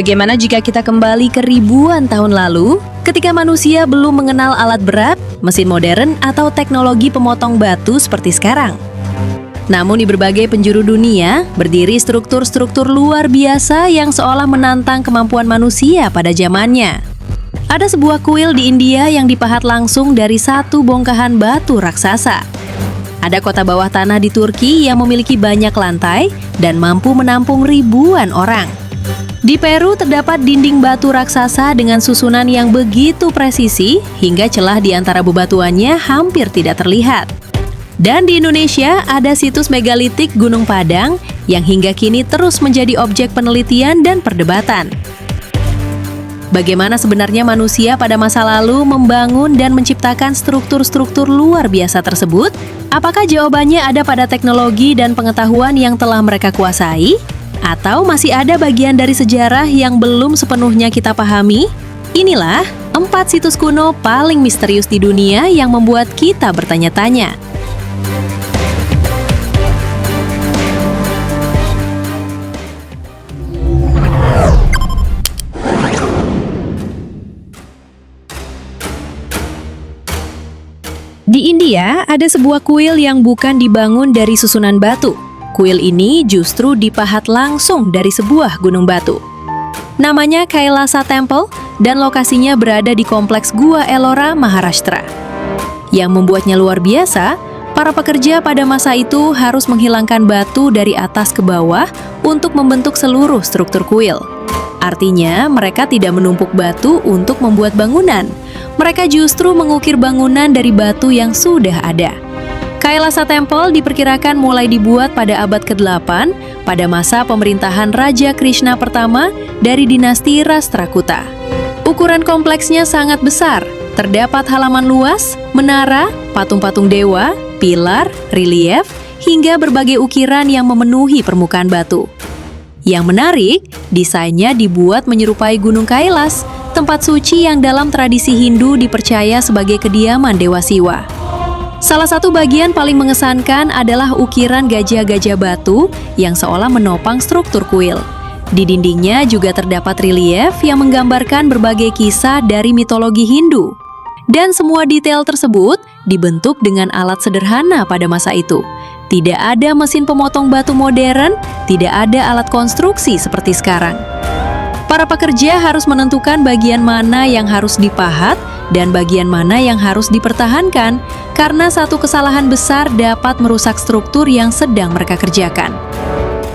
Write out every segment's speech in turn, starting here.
Bagaimana jika kita kembali ke ribuan tahun lalu, ketika manusia belum mengenal alat berat, mesin modern, atau teknologi pemotong batu seperti sekarang? Namun di berbagai penjuru dunia, berdiri struktur-struktur luar biasa yang seolah menantang kemampuan manusia pada zamannya. Ada sebuah kuil di India yang dipahat langsung dari satu bongkahan batu raksasa. Ada kota bawah tanah di Turki yang memiliki banyak lantai dan mampu menampung ribuan orang. Di Peru terdapat dinding batu raksasa dengan susunan yang begitu presisi hingga celah di antara bebatuannya hampir tidak terlihat. Dan di Indonesia ada situs megalitik Gunung Padang yang hingga kini terus menjadi objek penelitian dan perdebatan. Bagaimana sebenarnya manusia pada masa lalu membangun dan menciptakan struktur-struktur luar biasa tersebut? Apakah jawabannya ada pada teknologi dan pengetahuan yang telah mereka kuasai? Atau masih ada bagian dari sejarah yang belum sepenuhnya kita pahami? Inilah 4 situs kuno paling misterius di dunia yang membuat kita bertanya-tanya. Di India, ada sebuah kuil yang bukan dibangun dari susunan batu. Kuil ini justru dipahat langsung dari sebuah gunung batu. Namanya Kailasa Temple dan lokasinya berada di kompleks Gua Ellora, Maharashtra. Yang membuatnya luar biasa, para pekerja pada masa itu harus menghilangkan batu dari atas ke bawah untuk membentuk seluruh struktur kuil. Artinya, mereka tidak menumpuk batu untuk membuat bangunan. Mereka justru mengukir bangunan dari batu yang sudah ada. Kailasa Temple diperkirakan mulai dibuat pada abad ke-8 pada masa pemerintahan Raja Krishna pertama dari dinasti Rashtrakuta. Ukuran kompleksnya sangat besar, terdapat halaman luas, menara, patung-patung dewa, pilar, relief, hingga berbagai ukiran yang memenuhi permukaan batu. Yang menarik, desainnya dibuat menyerupai Gunung Kailas, tempat suci yang dalam tradisi Hindu dipercaya sebagai kediaman Dewa Siwa. Salah satu bagian paling mengesankan adalah ukiran gajah-gajah batu yang seolah menopang struktur kuil. Di dindingnya juga terdapat relief yang menggambarkan berbagai kisah dari mitologi Hindu. Dan semua detail tersebut dibentuk dengan alat sederhana pada masa itu. Tidak ada mesin pemotong batu modern, tidak ada alat konstruksi seperti sekarang. Para pekerja harus menentukan bagian mana yang harus dipahat dan bagian mana yang harus dipertahankan, karena satu kesalahan besar dapat merusak struktur yang sedang mereka kerjakan.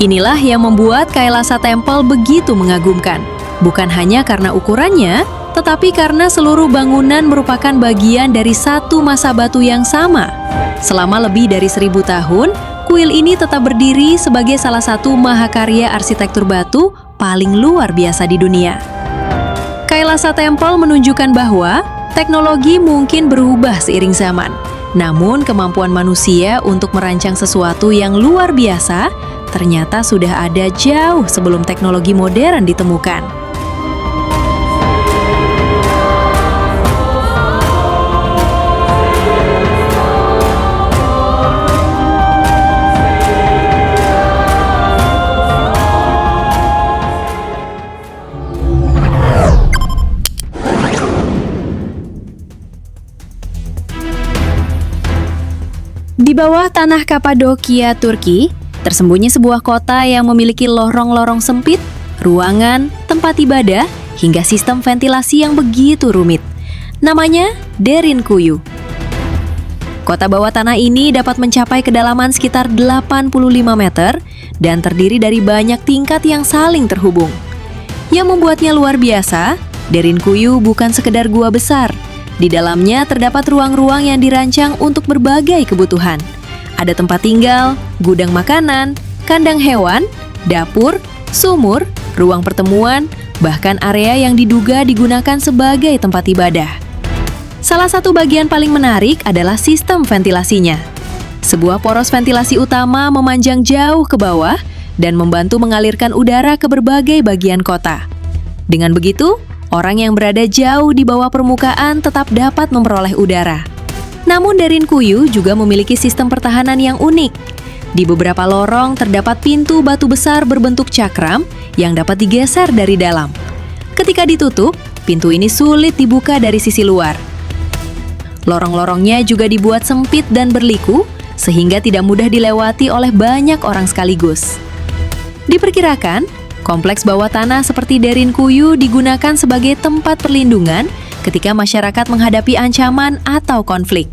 Inilah yang membuat Kailasa Temple begitu mengagumkan, bukan hanya karena ukurannya, tetapi karena seluruh bangunan merupakan bagian dari satu masa batu yang sama. Selama lebih dari 1000 tahun, kuil ini tetap berdiri sebagai salah satu mahakarya arsitektur batu paling luar biasa di dunia. Kailasa Temple menunjukkan bahwa teknologi mungkin berubah seiring zaman. Namun kemampuan manusia untuk merancang sesuatu yang luar biasa ternyata sudah ada jauh sebelum teknologi modern ditemukan. Di bawah tanah Kapadokia, Turki, tersembunyi sebuah kota yang memiliki lorong-lorong sempit, ruangan, tempat ibadah, hingga sistem ventilasi yang begitu rumit. Namanya Derinkuyu. Kota bawah tanah ini dapat mencapai kedalaman sekitar 85 meter dan terdiri dari banyak tingkat yang saling terhubung. Yang membuatnya luar biasa, Derinkuyu bukan sekedar gua besar. Di dalamnya terdapat ruang-ruang yang dirancang untuk berbagai kebutuhan. Ada tempat tinggal, gudang makanan, kandang hewan, dapur, sumur, ruang pertemuan, bahkan area yang diduga digunakan sebagai tempat ibadah. Salah satu bagian paling menarik adalah sistem ventilasinya. Sebuah poros ventilasi utama memanjang jauh ke bawah dan membantu mengalirkan udara ke berbagai bagian kota. Dengan begitu, orang yang berada jauh di bawah permukaan tetap dapat memperoleh udara. Namun Derinkuyu juga memiliki sistem pertahanan yang unik. Di beberapa lorong terdapat pintu batu besar berbentuk cakram yang dapat digeser dari dalam. Ketika ditutup, pintu ini sulit dibuka dari sisi luar. Lorong-lorongnya juga dibuat sempit dan berliku, sehingga tidak mudah dilewati oleh banyak orang sekaligus. Diperkirakan, kompleks bawah tanah seperti Derinkuyu digunakan sebagai tempat perlindungan ketika masyarakat menghadapi ancaman atau konflik.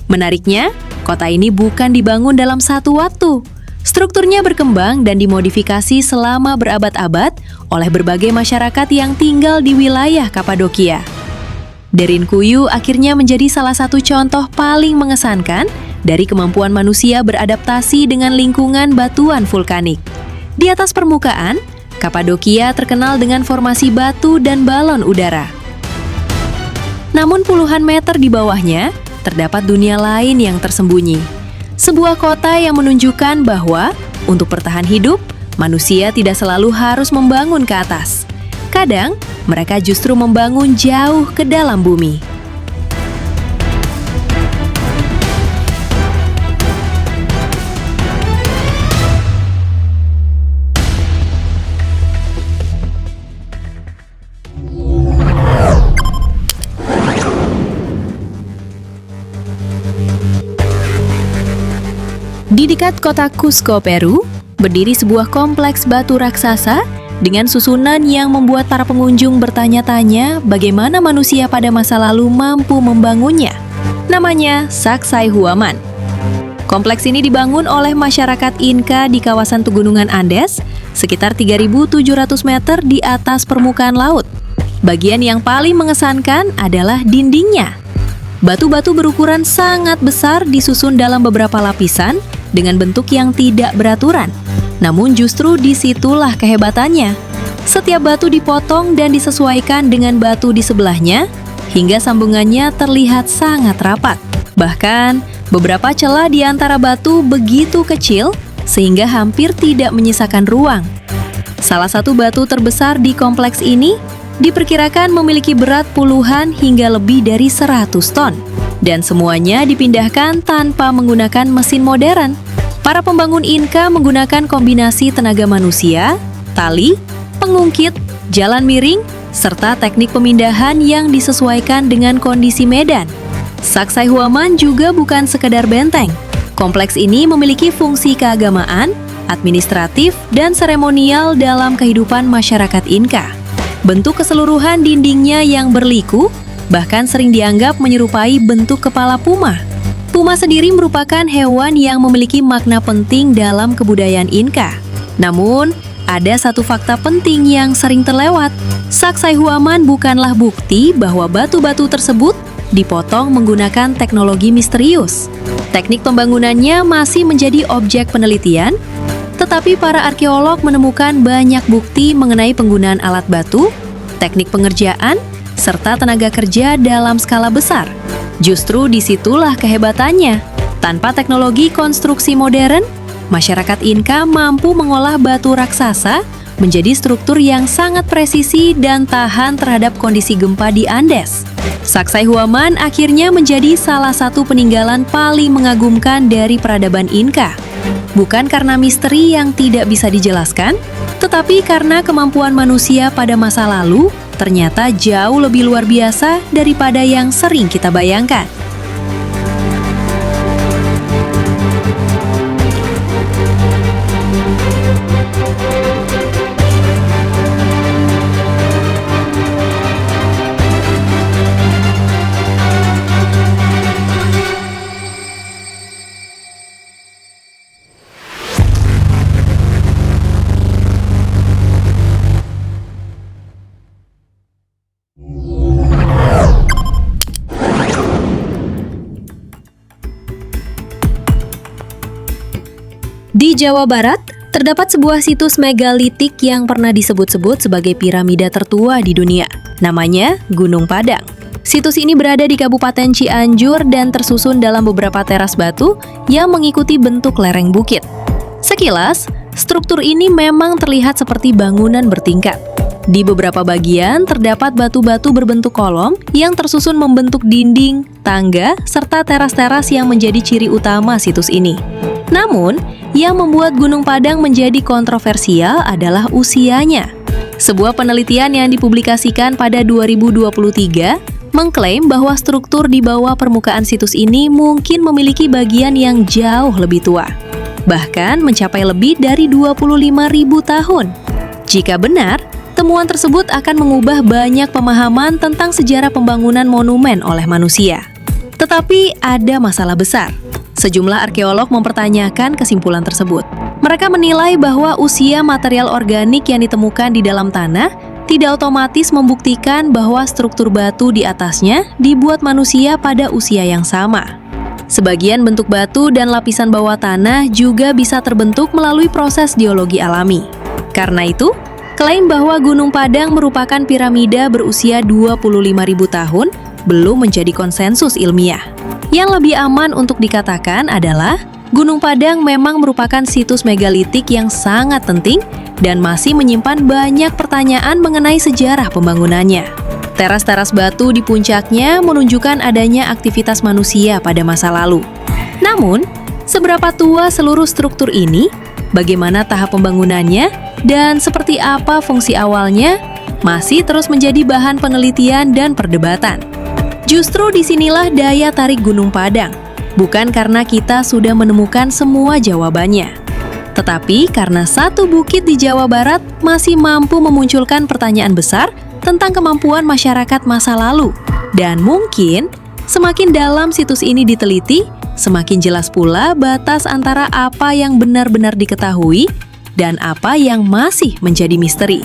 Menariknya, kota ini bukan dibangun dalam satu waktu. Strukturnya berkembang dan dimodifikasi selama berabad-abad oleh berbagai masyarakat yang tinggal di wilayah Kapadokia. Derinkuyu akhirnya menjadi salah satu contoh paling mengesankan dari kemampuan manusia beradaptasi dengan lingkungan batuan vulkanik. Di atas permukaan, Kapadokia terkenal dengan formasi batu dan balon udara. Namun puluhan meter di bawahnya, terdapat dunia lain yang tersembunyi. Sebuah kota yang menunjukkan bahwa, untuk bertahan hidup, manusia tidak selalu harus membangun ke atas. Kadang, mereka justru membangun jauh ke dalam bumi. Di dekat kota Cusco, Peru, berdiri sebuah kompleks batu raksasa dengan susunan yang membuat para pengunjung bertanya-tanya bagaimana manusia pada masa lalu mampu membangunnya. Namanya Sacsayhuaman. Kompleks ini dibangun oleh masyarakat Inca di kawasan Pegunungan Andes, sekitar 3.700 meter di atas permukaan laut. Bagian yang paling mengesankan adalah dindingnya. Batu-batu berukuran sangat besar disusun dalam beberapa lapisan dengan bentuk yang tidak beraturan. Namun justru disitulah kehebatannya. Setiap batu dipotong dan disesuaikan dengan batu di sebelahnya, hingga sambungannya terlihat sangat rapat. Bahkan, beberapa celah di antara batu begitu kecil, sehingga hampir tidak menyisakan ruang. Salah satu batu terbesar di kompleks ini diperkirakan memiliki berat puluhan hingga lebih dari 100 ton. Dan semuanya dipindahkan tanpa menggunakan mesin modern. Para pembangun Inca menggunakan kombinasi tenaga manusia, tali, pengungkit, jalan miring, serta teknik pemindahan yang disesuaikan dengan kondisi medan. Sacsayhuaman juga bukan sekadar benteng. Kompleks ini memiliki fungsi keagamaan, administratif, dan seremonial dalam kehidupan masyarakat Inca. Bentuk keseluruhan dindingnya yang berliku bahkan sering dianggap menyerupai bentuk kepala puma. Puma sendiri merupakan hewan yang memiliki makna penting dalam kebudayaan Inca. Namun, ada satu fakta penting yang sering terlewat. Sacsayhuaman bukanlah bukti bahwa batu-batu tersebut dipotong menggunakan teknologi misterius. Teknik pembangunannya masih menjadi objek penelitian, tetapi para arkeolog menemukan banyak bukti mengenai penggunaan alat batu, teknik pengerjaan, serta tenaga kerja dalam skala besar. Justru disitulah kehebatannya. Tanpa teknologi konstruksi modern, masyarakat Inca mampu mengolah batu raksasa menjadi struktur yang sangat presisi dan tahan terhadap kondisi gempa di Andes. Sacsayhuaman akhirnya menjadi salah satu peninggalan paling mengagumkan dari peradaban Inca. Bukan karena misteri yang tidak bisa dijelaskan, tetapi karena kemampuan manusia pada masa lalu ternyata jauh lebih luar biasa daripada yang sering kita bayangkan. Di Jawa Barat, terdapat sebuah situs megalitik yang pernah disebut-sebut sebagai piramida tertua di dunia. Namanya Gunung Padang. Situs ini berada di Kabupaten Cianjur dan tersusun dalam beberapa teras batu yang mengikuti bentuk lereng bukit. Sekilas, struktur ini memang terlihat seperti bangunan bertingkat. Di beberapa bagian terdapat batu-batu berbentuk kolom yang tersusun membentuk dinding, tangga, serta teras-teras yang menjadi ciri utama situs ini. Namun, Yang membuat Gunung Padang menjadi kontroversial adalah usianya. Sebuah penelitian yang dipublikasikan pada 2023 mengklaim bahwa struktur di bawah permukaan situs ini mungkin memiliki bagian yang jauh lebih tua, bahkan mencapai lebih dari 25.000 tahun. Jika benar, temuan tersebut akan mengubah banyak pemahaman tentang sejarah pembangunan monumen oleh manusia. Tetapi ada masalah besar. Sejumlah arkeolog mempertanyakan kesimpulan tersebut. Mereka menilai bahwa usia material organik yang ditemukan di dalam tanah tidak otomatis membuktikan bahwa struktur batu di atasnya dibuat manusia pada usia yang sama. Sebagian bentuk batu dan lapisan bawah tanah juga bisa terbentuk melalui proses geologi alami. Karena itu, klaim bahwa Gunung Padang merupakan piramida berusia 25.000 tahun belum menjadi konsensus ilmiah. Yang lebih aman untuk dikatakan adalah Gunung Padang memang merupakan situs megalitik yang sangat penting dan masih menyimpan banyak pertanyaan mengenai sejarah pembangunannya. Teras-teras batu di puncaknya menunjukkan adanya aktivitas manusia pada masa lalu. Namun, seberapa tua seluruh struktur ini, bagaimana tahap pembangunannya, dan seperti apa fungsi awalnya, masih terus menjadi bahan penelitian dan perdebatan. Justru disinilah daya tarik Gunung Padang, bukan karena kita sudah menemukan semua jawabannya, tetapi karena satu bukit di Jawa Barat masih mampu memunculkan pertanyaan besar tentang kemampuan masyarakat masa lalu. Dan mungkin semakin dalam situs ini diteliti, semakin jelas pula batas antara apa yang benar-benar diketahui dan apa yang masih menjadi misteri.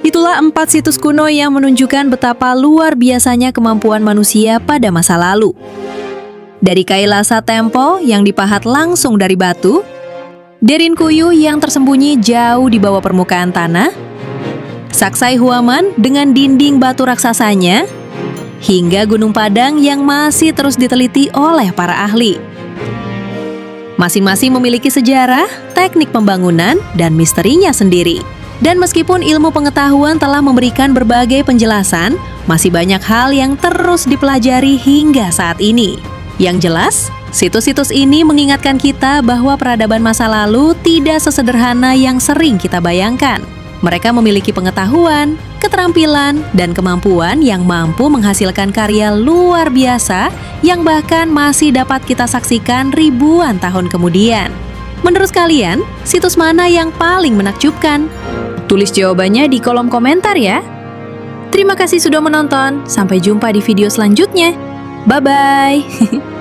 Itulah 4 situs kuno yang menunjukkan betapa luar biasanya kemampuan manusia pada masa lalu. Dari Kailasa Temple yang dipahat langsung dari batu, Derinkuyu yang tersembunyi jauh di bawah permukaan tanah, Saksai Huaman dengan dinding batu raksasanya, hingga Gunung Padang yang masih terus diteliti oleh para ahli. Masing-masing memiliki sejarah, teknik pembangunan, dan misterinya sendiri. Dan meskipun ilmu pengetahuan telah memberikan berbagai penjelasan, masih banyak hal yang terus dipelajari hingga saat ini. Yang jelas, situs-situs ini mengingatkan kita bahwa peradaban masa lalu tidak sesederhana yang sering kita bayangkan. Mereka memiliki pengetahuan, keterampilan, dan kemampuan yang mampu menghasilkan karya luar biasa yang bahkan masih dapat kita saksikan ribuan tahun kemudian. Menurut kalian, situs mana yang paling menakjubkan? Tulis jawabannya di kolom komentar ya. Terima kasih sudah menonton. Sampai jumpa di video selanjutnya. Bye-bye.